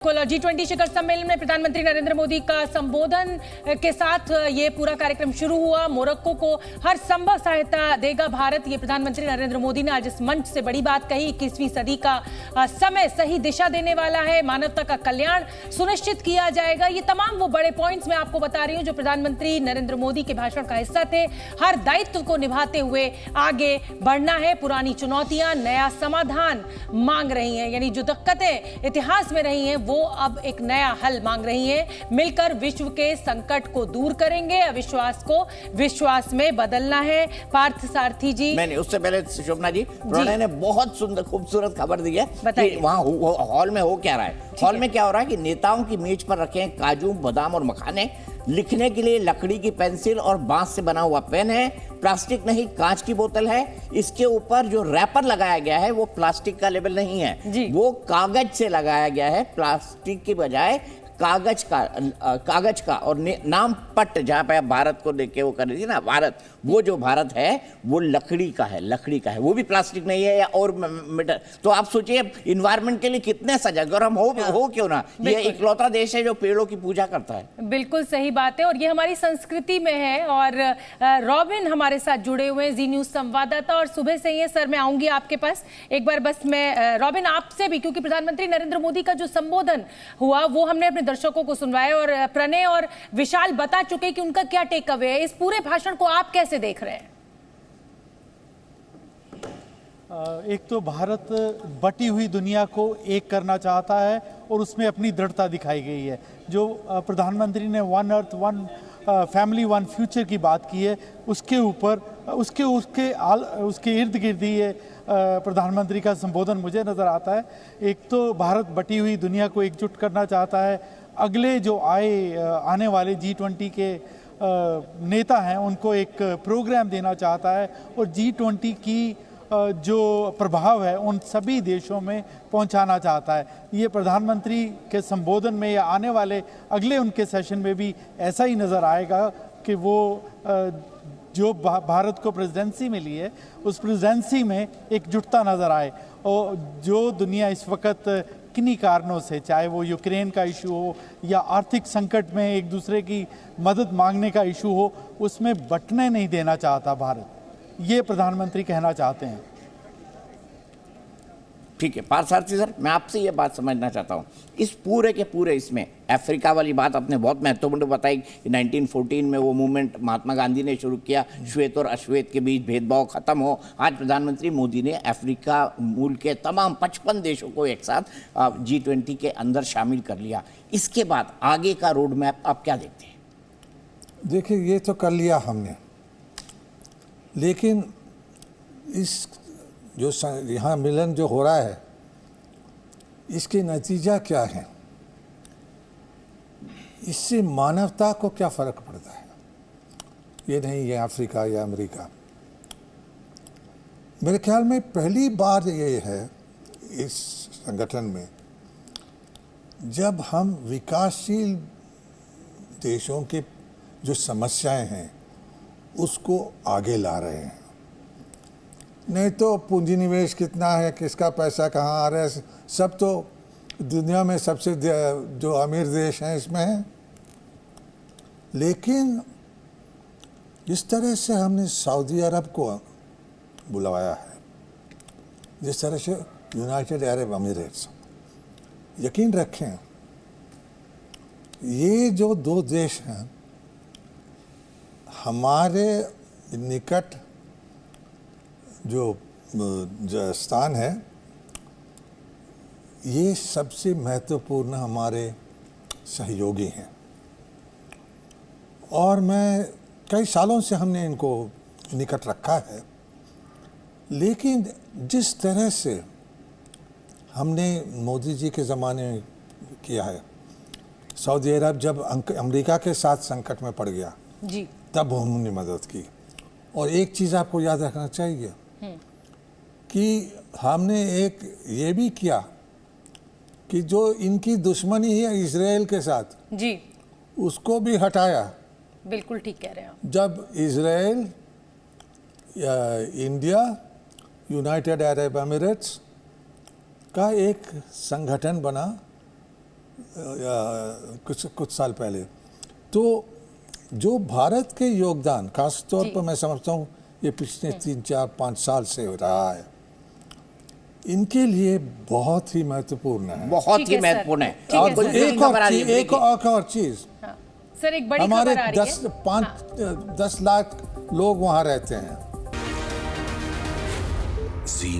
G20 शिखर सम्मेलन में प्रधानमंत्री नरेंद्र मोदी का संबोधन के साथ ये पूरा कार्यक्रम शुरू हुआ। मोरक्को को हर संभव सहायता देगा भारत, ये प्रधानमंत्री नरेंद्र मोदी ने आज इस मंच से बड़ी बात कही। 21वीं सदी का समय सही दिशा देने वाला है, मानवता का कल्याण सुनिश्चित किया जाएगा। ये तमाम वो बड़े पॉइंट्स मैं आपको बता रही हूं जो प्रधानमंत्री नरेंद्र मोदी के भाषण का हिस्सा थे। हर दायित्व को निभाते हुए आगे बढ़ना है। पुरानी चुनौतियां नया समाधान मांग रही हैं, यानी जो दिक्कतें इतिहास में रही हैं वो अब एक नया हल मांग रही हैं। मिलकर विश्व के संकट को दूर करेंगे, अविश्वास को विश्वास में बदलना है। पार्थ सारथी जी, नहीं उससे पहले शोभना जी, प्रणय ने बहुत सुंदर खूबसूरत खबर दी है कि वहाँ हॉल में हो क्या रहा है। हॉल में क्या हो रहा है कि नेताओं की मेज पर रखे हैं काजू, बादाम और मखाने। लिखने के लिए लकड़ी की पेंसिल और बांस से बना हुआ पेन है। प्लास्टिक नहीं, कांच की बोतल है। इसके ऊपर जो रैपर लगाया गया है वो प्लास्टिक का लेबल नहीं है, वो कागज से लगाया गया है। प्लास्टिक की बजाय कागज का और नाम पट, जहां पे आप भारत को देख के वो कर रही थी ना, भारत, वो जो भारत है वो लकड़ी का है, वो भी प्लास्टिक नहीं है या और मेटल। तो आप सोचिए इन्वायरमेंट के लिए कितने सजग, और हम हो क्यों ना, ये इकलौता देश है जो पेड़ों की पूजा करता है। बिल्कुल सही बात है और ये हमारी संस्कृति में है। और रॉबिन हमारे साथ जुड़े हुए हैं, जी न्यूज संवाददाता, और सुबह से ही सर मैं आऊंगी आपके पास एक बार। बस मैं रॉबिन आपसे भी, क्योंकि प्रधानमंत्री नरेंद्र मोदी का जो संबोधन हुआ वो हमने अपने दर्शकों को सुनवाया और प्रणय और विशाल बता चुके कि उनका क्या टेक अवे है। इस पूरे भाषण को आप कैसे देख रहे हैं? एक तो भारत बटी हुई दुनिया को एक करना चाहता है और उसमें अपनी दृढ़ता दिखाई गई है। जो प्रधानमंत्री ने one earth one family one future की बात की है, उसके ऊपर उसके इर्द गिर्द ही ये प्रधानमंत्री का संबोधन मुझे नज़र आता है। एक तो भारत बटी हुई दुनिया को एकजुट करना चाहता है। अगले जो आने वाले G20 के नेता हैं उनको एक प्रोग्राम देना चाहता है और G20 की जो प्रभाव है उन सभी देशों में पहुंचाना चाहता है। ये प्रधानमंत्री के संबोधन में या आने वाले अगले उनके सेशन में भी ऐसा ही नज़र आएगा कि वो जो भारत को प्रेसिडेंसी मिली है उस प्रेसिडेंसी में एकजुटता नज़र आए। और जो दुनिया इस वक्त किन्हीं कारणों से, चाहे वो यूक्रेन का इशू हो या आर्थिक संकट में एक दूसरे की मदद मांगने का इशू हो, उसमें बंटने नहीं देना चाहता भारत, ये प्रधानमंत्री कहना चाहते हैं। ठीक है पार्थसारथी सर, मैं आपसे ये बात समझना चाहता हूँ, इस पूरे के पूरे इसमें अफ्रीका वाली बात आपने बहुत महत्वपूर्ण बताई कि 1914 में वो मूवमेंट महात्मा गांधी ने शुरू किया, श्वेत और अश्वेत के बीच भेदभाव खत्म हो। आज प्रधानमंत्री मोदी ने अफ्रीका मूल के तमाम 55 देशों को एक साथ G20 के अंदर शामिल कर लिया। इसके बाद आगे का रोड मैप आप क्या देखते हैं? देखिए, ये तो कर लिया हमने, लेकिन इस जो यहाँ मिलन जो हो रहा है इसके नतीजा क्या है, इससे मानवता को क्या फ़र्क पड़ता है? ये नहीं ये अफ्रीका या अमेरिका। मेरे ख्याल में पहली बार ये है इस संगठन में जब हम विकासशील देशों के जो समस्याएं हैं उसको आगे ला रहे हैं। नहीं तो पूंजी निवेश कितना है, किसका पैसा कहाँ आ रहा है, सब तो दुनिया में सबसे जो अमीर देश हैं इसमें है। लेकिन जिस तरह से हमने सऊदी अरब को बुलवाया है, जिस तरह से यूनाइटेड अरब अमीरेट्स, यकीन रखें ये जो दो देश हैं हमारे निकट जो स्थान है, ये सबसे महत्वपूर्ण हमारे सहयोगी हैं। और मैं कई सालों से हमने इनको निकट रखा है, लेकिन जिस तरह से हमने मोदी जी के ज़माने में किया है, सऊदी अरब जब अमेरिका के साथ संकट में पड़ गया जी, तब हमने मदद की। और एक चीज़ आपको याद रखना चाहिए कि हमने एक ये भी किया कि जो इनकी दुश्मनी है इजराइल के साथ जी, उसको भी हटाया। बिल्कुल ठीक कह रहे हैं आप। जब Israel, India, United Arab Emirates का एक संगठन बना कुछ साल पहले। तो जो भारत के योगदान खास तौर पर मैं समझता हूँ ये पिछले 3-4-5 साल से हो रहा है, इनके लिए बहुत ही महत्वपूर्ण है, बहुत ही महत्वपूर्ण है। और एक और चीज, सर एक बड़ी हमारे खबर आ रही है। 10 लाख लोग वहाँ रहते हैं। जी